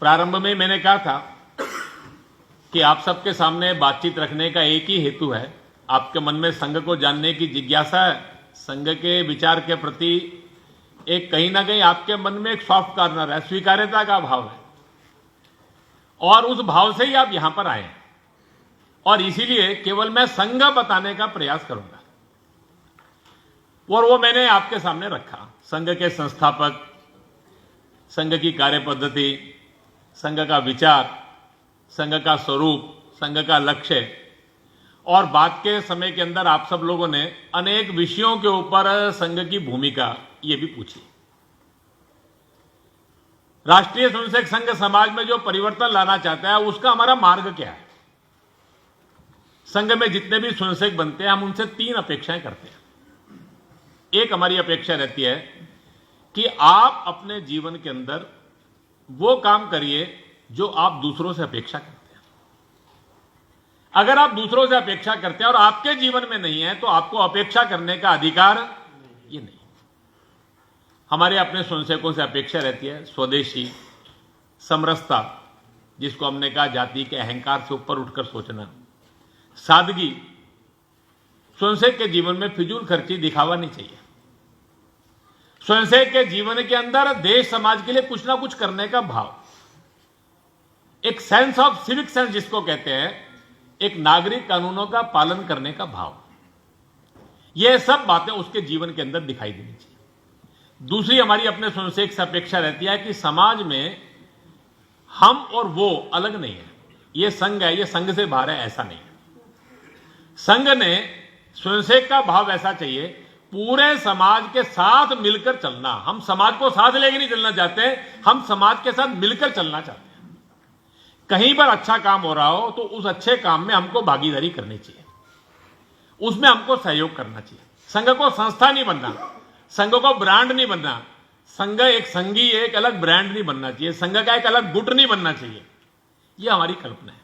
प्रारंभ में मैंने कहा था कि आप सबके सामने बातचीत रखने का एक ही हेतु है। आपके मन में संघ को जानने की जिज्ञासा है, संघ के विचार के प्रति एक कहीं ना कहीं आपके मन में एक सॉफ्ट कॉर्नर है, स्वीकार्यता का भाव है, और उस भाव से ही आप यहां पर आए हैं। और इसीलिए केवल मैं संघ बताने का प्रयास करूंगा, और वो मैंने आपके सामने रखा। संघ के संस्थापक, संघ की कार्य पद्धति, संघ का विचार, संघ का स्वरूप, संघ का लक्ष्य, और बात के समय के अंदर आप सब लोगों ने अनेक विषयों के ऊपर संघ की भूमिका ये भी पूछी। राष्ट्रीय स्वयंसेवक संघ समाज में जो परिवर्तन लाना चाहता है उसका हमारा मार्ग क्या है। संघ में जितने भी स्वयंसेवक बनते हैं हम उनसे 3 अपेक्षाएं करते हैं। एक हमारी अपेक्षा रहती है कि आप अपने जीवन के अंदर वो काम करिए जो आप दूसरों से अपेक्षा करते हैं। अगर आप दूसरों से अपेक्षा करते हैं और आपके जीवन में नहीं है तो आपको अपेक्षा करने का अधिकार ये नहीं। हमारे अपने स्वयंसेवकों से अपेक्षा रहती है स्वदेशी, समरसता, जिसको हमने कहा जाति के अहंकार से ऊपर उठकर सोचना, सादगी, स्वयंसेवक के जीवन में फिजूल खर्ची दिखावा नहीं चाहिए। स्वयंसेवक के जीवन के अंदर देश समाज के लिए कुछ ना कुछ करने का भाव, एक सेंस ऑफ सिविक सेंस जिसको कहते हैं, एक नागरिक कानूनों का पालन करने का भाव, यह सब बातें उसके जीवन के अंदर दिखाई देनी चाहिए। दूसरी हमारी अपने स्वयंसेवक से अपेक्षा रहती है कि समाज में हम और वो अलग नहीं है, ये संघ है, ये संघ से बाहर है, ऐसा नहीं है। संघ ने स्वयंसेवक का भाव ऐसा चाहिए, पूरे समाज के साथ मिलकर चलना। हम समाज को साथ लेके नहीं चलना चाहते, हम समाज के साथ मिलकर चलना चाहते हैं। कहीं पर अच्छा काम हो रहा हो तो उस अच्छे काम में हमको भागीदारी करनी चाहिए, उसमें हमको सहयोग करना चाहिए। संघ को संस्था नहीं बनना, संघ को ब्रांड नहीं बनना, संघ एक संघी एक अलग ब्रांड नहीं बनना चाहिए, संघ का एक अलग गुट नहीं बनना चाहिए। यह हमारी कल्पना है।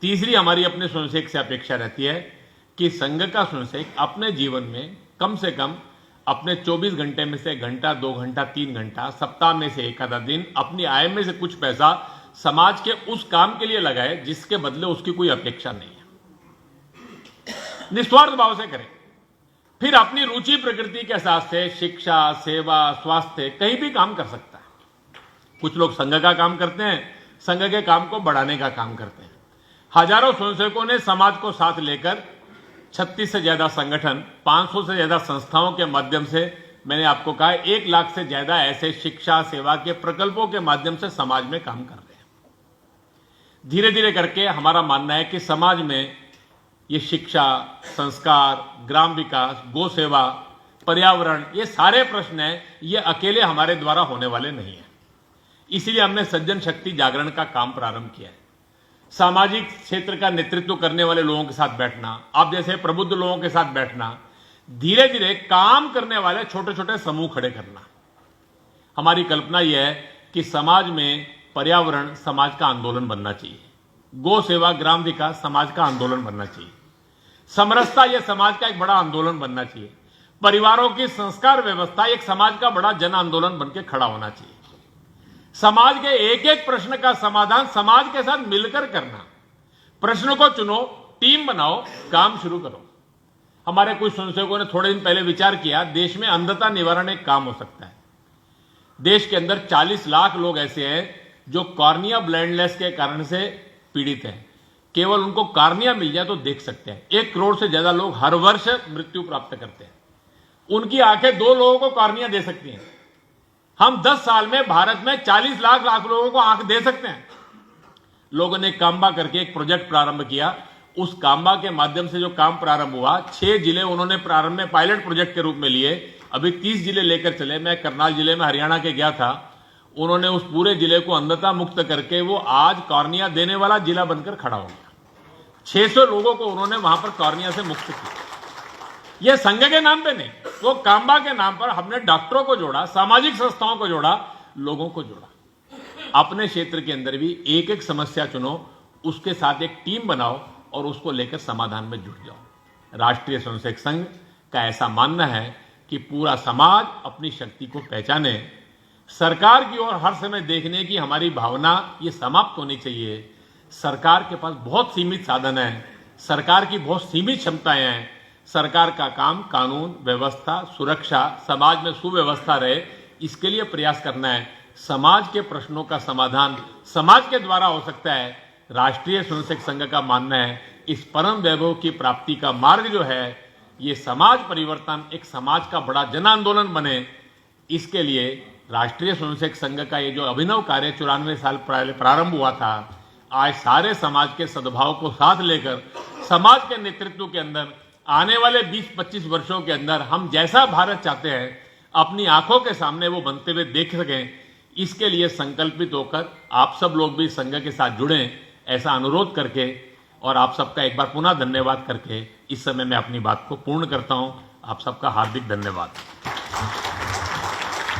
तीसरी हमारी अपने स्वयंसेवक से अपेक्षा रहती है कि संघ का स्वयंसेवक अपने जीवन में कम से कम अपने 24 घंटे में से घंटा, 2 घंटा, 3 घंटा, सप्ताह में से एक आधा दिन अपनी आय में से कुछ पैसा समाज के उस काम के लिए लगाए जिसके बदले उसकी कोई अपेक्षा नहीं है। निस्वार्थ भाव से करें, फिर अपनी रुचि प्रकृति के हिसाब से शिक्षा, सेवा, स्वास्थ्य कहीं भी काम कर सकता है। कुछ लोग संघ का काम करते हैं, संघ के काम को बढ़ाने का काम करते हैं। हजारों स्वयंसेवकों ने समाज को साथ लेकर 36 से ज्यादा संगठन, 500 से ज्यादा संस्थाओं के माध्यम से, मैंने आपको कहा 1 लाख से ज्यादा ऐसे शिक्षा सेवा के प्रकल्पों के माध्यम से समाज में काम कर रहे हैं। धीरे धीरे करके हमारा मानना है कि समाज में ये शिक्षा, संस्कार, ग्राम विकास, गो सेवा, पर्यावरण, ये सारे प्रश्न हैं, ये अकेले हमारे द्वारा होने वाले नहीं है। इसीलिए हमने सज्जन शक्ति जागरण का काम प्रारंभ किया है। सामाजिक क्षेत्र का नेतृत्व करने वाले लोगों के साथ बैठना, आप जैसे प्रबुद्ध लोगों के साथ बैठना, धीरे धीरे काम करने वाले छोटे छोटे समूह खड़े करना। हमारी कल्पना यह है कि समाज में पर्यावरण समाज का आंदोलन बनना चाहिए, गो सेवा, ग्राम विकास समाज का आंदोलन बनना चाहिए, समरसता यह समाज का एक बड़ा आंदोलन बनना चाहिए, परिवारों की संस्कार व्यवस्था एक समाज का बड़ा जन आंदोलन बनकर खड़ा होना चाहिए। समाज के एक एक प्रश्न का समाधान समाज के साथ मिलकर करना। प्रश्न को चुनो, टीम बनाओ, काम शुरू करो। हमारे कुछ स्वयंसेवकों ने थोड़े दिन पहले विचार किया, देश में अंधता निवारण एक काम हो सकता है। देश के अंदर 40 लाख लोग ऐसे हैं जो कॉर्निया ब्लाइंडनेस के कारण से पीड़ित हैं। केवल उनको कॉर्निया मिल जाए तो देख सकते हैं। 1 करोड़ से ज्यादा लोग हर वर्ष मृत्यु प्राप्त करते हैं। उनकी आंखें 2 लोगों को कॉर्निया दे सकती हैं। हम 10 साल में भारत में 40 लाख लोगों को आंख दे सकते हैं। लोगों ने काम्बा करके एक प्रोजेक्ट प्रारंभ किया। उस काम्बा के माध्यम से जो काम प्रारंभ हुआ, 6 जिले उन्होंने प्रारंभ में पायलट प्रोजेक्ट के रूप में लिए, अभी 30 जिले लेकर चले। मैं करनाल जिले में हरियाणा के गया था, उन्होंने उस पूरे जिले को अंधता मुक्त करके वो आज कॉर्निया देने वाला जिला बनकर खड़ा हो गया। 600 लोगों को उन्होंने वहां पर कॉर्निया से मुक्त किया। यह संघ के नाम पे नहीं, वो काम्बा के नाम पर हमने डॉक्टरों को जोड़ा, सामाजिक संस्थाओं को जोड़ा, लोगों को जोड़ा। अपने क्षेत्र के अंदर भी एक एक समस्या चुनो, उसके साथ एक टीम बनाओ और उसको लेकर समाधान में जुट जाओ। राष्ट्रीय स्वयंसेवक संघ का ऐसा मानना है कि पूरा समाज अपनी शक्ति को पहचाने, सरकार की ओर हर समय देखने की हमारी भावना ये समाप्त होनी चाहिए। सरकार के पास बहुत सीमित साधन है, सरकार की बहुत सीमित क्षमताएं हैं। सरकार का काम कानून व्यवस्था, सुरक्षा, समाज में सुव्यवस्था रहे, इसके लिए प्रयास करना है। समाज के प्रश्नों का समाधान समाज के द्वारा हो सकता है। राष्ट्रीय स्वयंसेवक संघ का मानना है इस परम वैभव की प्राप्ति का मार्ग जो है, ये समाज परिवर्तन, एक समाज का बड़ा जन आंदोलन बने, इसके लिए राष्ट्रीय स्वयंसेवक संघ का ये जो अभिनव कार्य 94 साल पहले प्रारंभ हुआ था, आज सारे समाज के सद्भाव को साथ लेकर समाज के नेतृत्व के अंदर आने वाले 20-25 वर्षों के अंदर हम जैसा भारत चाहते हैं अपनी आंखों के सामने वो बनते हुए देख सकें, इसके लिए संकल्पित होकर आप सब लोग भी संघ के साथ जुड़ें, ऐसा अनुरोध करके और आप सबका एक बार पुनः धन्यवाद करके इस समय मैं अपनी बात को पूर्ण करता हूं। आप सबका हार्दिक धन्यवाद।